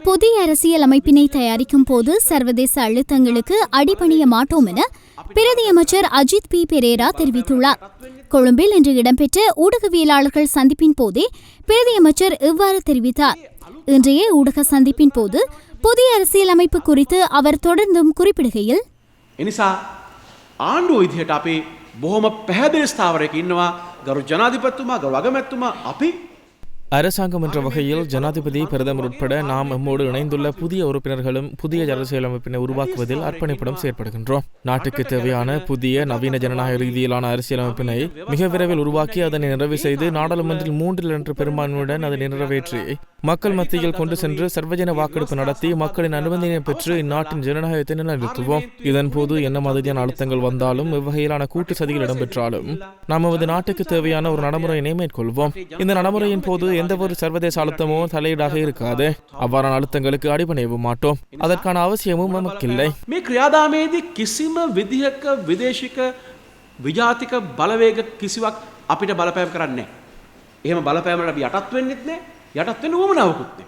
புதிய அரசியல் அமைப்பினை தயாரிக்கும் போது சர்வதேச அழுத்தங்களுக்கு அடிபணிய மாட்டோம் என பிரதி அமைச்சர் அஜித் பி பெரேரா தெரிவித்துள்ளார். கொழும்பில் இன்று இடம்பெற்ற ஊடகவியலாளர்கள் சந்திப்பின் போதே பிரதி அமைச்சர் இவ்வாறு தெரிவித்தார். இன்றைய ஊடக சந்திப்பின் போது புதிய அரசியல் அமைப்பு குறித்து அவர் தொடர்ந்தும் குறிப்பிடுகையில், ආණ්ඩුව විදිහට අපි බොහොම පැහැදිලි ස්ථාවරයක ඉන්නවා ගරු ජනාධිපතිතුමා ගරු අගමැතිතුමා අපි அரசாங்கம் என்ற வகையில் ஜனாதிபதி பிரதமர் உட்பட நாம் நம்மோடு இணைந்துள்ள புதிய உறுப்பினர்களும் புதிய அரசியலமைப்பினை உருவாக்குவதில் அர்ப்பணிப்புடன் செயற்படுகின்றோம். நாட்டுக்கு தேவையான புதிய நவீன ஜனநாயக ரீதியிலான அரசியலமைப்பினை மிக விரைவில் உருவாக்கி அதனை நிறைவு செய்து நாடாளுமன்றில் 3/2 பெரும்பான்மையுடன் அதனை நிறைவேற்றி மக்கள் மத்தியில் கொண்டு சென்று சர்வஜன வாக்கெடுப்பு நடத்தி மக்களின் அனுமதியை பெற்று இந்நாட்டின் ஜனநாயகத்தை நிலைநிறுத்துவோம். இதன் போது என்ன மாதிரியான அழுத்தங்கள் வந்தாலும் எவ்வகையிலான கூட்டு சதிகள் இடம்பெற்றாலும் நாம் நமது நாட்டுக்கு தேவையான ஒரு நடைமுறையினை மேற்கொள்வோம். இந்த நடைமுறையின் போது எந்த ஒரு சர்வதேச அழுத்தமோ தலையீடாக இருக்காது. அவ்வாறான அழுத்தங்களுக்கு அடிபணியவும் மாட்டோம். அதற்கான அவசியமும் நமக்கில்லை. මේ ක්‍රියාදාමයේදී කිසිම විදිහක විදේශික විජාතික බලවේග කිසිවක් අපිට බලපෑම් කරන්නේ නැහැ. එහෙම බලපෑමකට අපි යටත් වෙන්නෙත් නැහැ. යටත් වෙන්න උවමනාවකුත් නැහැ.